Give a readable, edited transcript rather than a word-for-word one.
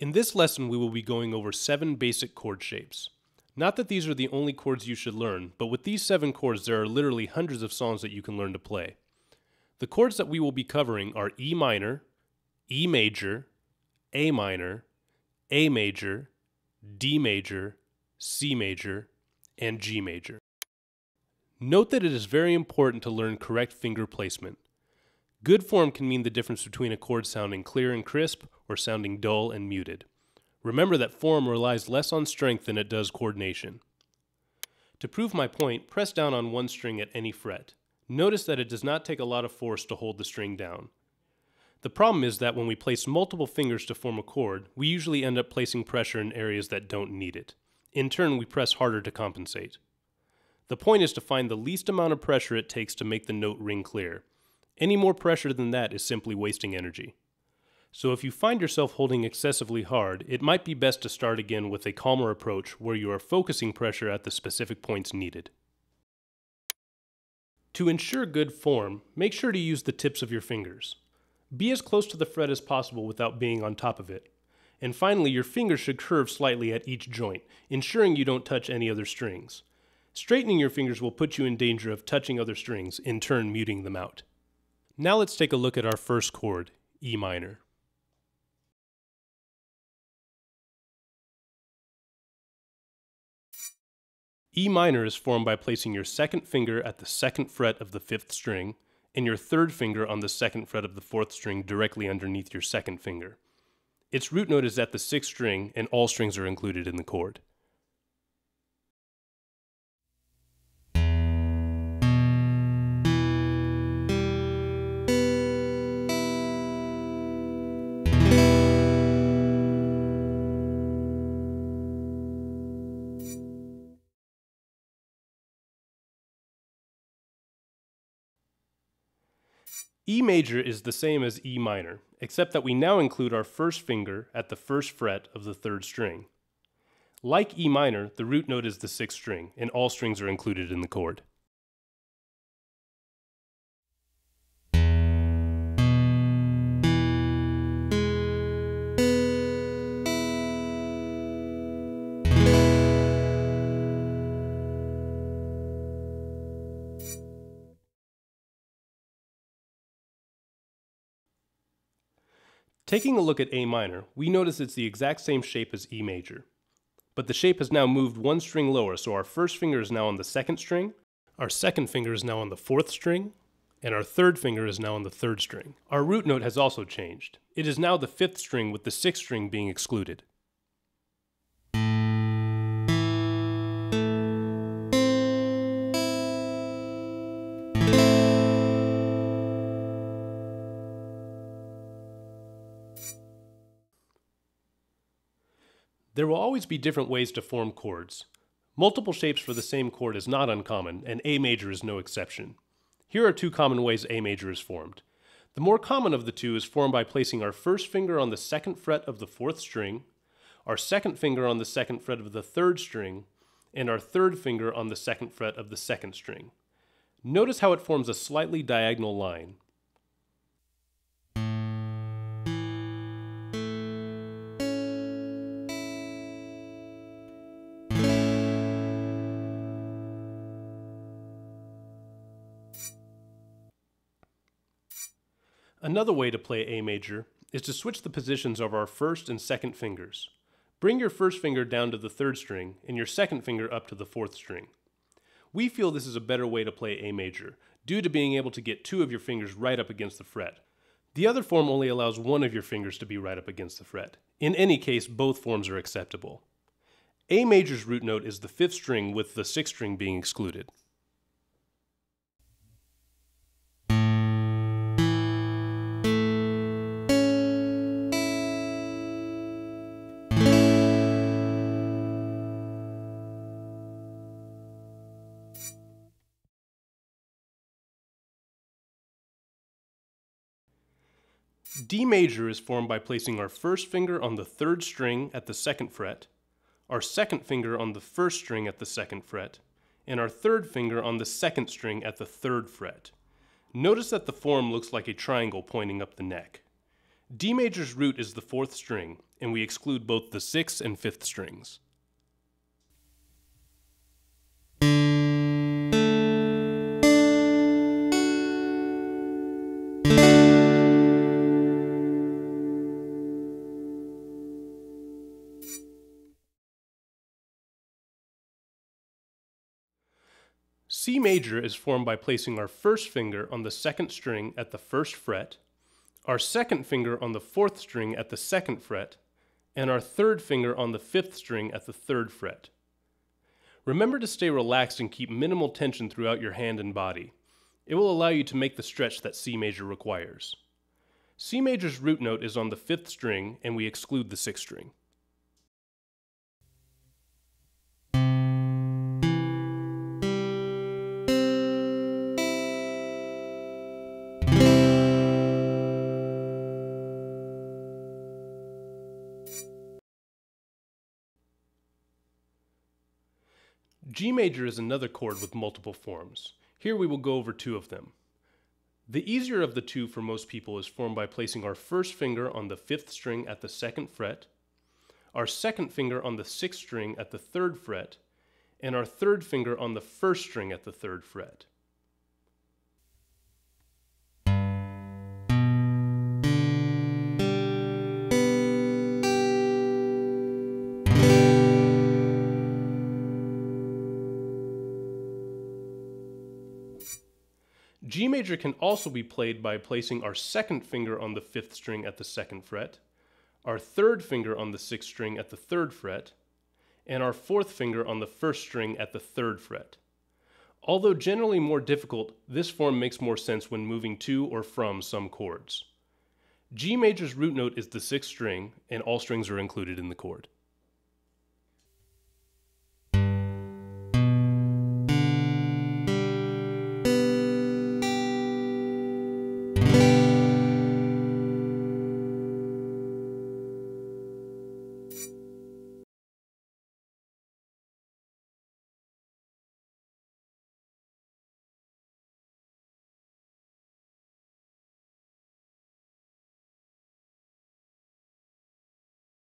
In this lesson, we will be going over 7 basic chord shapes. Not that these are the only chords you should learn, but with these 7 chords, there are literally hundreds of songs that you can learn to play. The chords that we will be covering are E minor, E major, A minor, A major, D major, C major, and G major. Note that it is very important to learn correct finger placement. Good form can mean the difference between a chord sounding clear and crisp or sounding dull and muted. Remember that form relies less on strength than it does coordination. To prove my point, press down on one string at any fret. Notice that it does not take a lot of force to hold the string down. The problem is that when we place multiple fingers to form a chord, we usually end up placing pressure in areas that don't need it. In turn, we press harder to compensate. The point is to find the least amount of pressure it takes to make the note ring clear. Any more pressure than that is simply wasting energy. So if you find yourself holding excessively hard, it might be best to start again with a calmer approach where you are focusing pressure at the specific points needed. To ensure good form, make sure to use the tips of your fingers. Be as close to the fret as possible without being on top of it. And finally, your fingers should curve slightly at each joint, ensuring you don't touch any other strings. Straightening your fingers will put you in danger of touching other strings, in turn muting them out. Now let's take a look at our first chord, E minor. E minor is formed by placing your second finger at the second fret of the 5th string and your third finger on the second fret of the 4th string directly underneath your second finger. Its root note is at the 6th string and all strings are included in the chord. E major is the same as E minor, except that we now include our first finger at the 1st fret of the 3rd string. Like E minor, the root note is the 6th string, and all strings are included in the chord. Taking a look at A minor, we notice it's the exact same shape as E major. But the shape has now moved one string lower, so our first finger is now on the 2nd string, our second finger is now on the 4th string, and our third finger is now on the 3rd string. Our root note has also changed. It is now the 5th string with the 6th string being excluded. There will always be different ways to form chords. Multiple shapes for the same chord is not uncommon, and A major is no exception. Here are 2 common ways A major is formed. The more common of the 2 is formed by placing our first finger on the 2nd fret of the 4th string, our second finger on the 2nd fret of the 3rd string, and our third finger on the 2nd fret of the 2nd string. Notice how it forms a slightly diagonal line. Another way to play A major is to switch the positions of our first and second fingers. Bring your first finger down to the 3rd string and your second finger up to the 4th string. We feel this is a better way to play A major, due to being able to get 2 of your fingers right up against the fret. The other form only allows 1 of your fingers to be right up against the fret. In any case, both forms are acceptable. A major's root note is the 5th string with the 6th string being excluded. D major is formed by placing our first finger on the 3rd string at the 2nd fret, our second finger on the 1st string at the 2nd fret, and our third finger on the 2nd string at the 3rd fret. Notice that the form looks like a triangle pointing up the neck. D major's root is the 4th string, and we exclude both the 6th and 5th strings. C major is formed by placing our 1st finger on the 2nd string at the 1st fret, our 2nd finger on the 4th string at the 2nd fret, and our 3rd finger on the 5th string at the 3rd fret. Remember to stay relaxed and keep minimal tension throughout your hand and body. It will allow you to make the stretch that C major requires. C major's root note is on the 5th string, and we exclude the 6th string. G major is another chord with multiple forms. Here we will go over 2 of them. The easier of the 2 for most people is formed by placing our 1st finger on the 5th string at the 2nd fret, our 2nd finger on the 6th string at the 3rd fret, and our 3rd finger on the 1st string at the 3rd fret. G major can also be played by placing our 2nd finger on the 5th string at the 2nd fret, our 3rd finger on the 6th string at the 3rd fret, and our 4th finger on the 1st string at the 3rd fret. Although generally more difficult, this form makes more sense when moving to or from some chords. G major's root note is the 6th string, and all strings are included in the chord.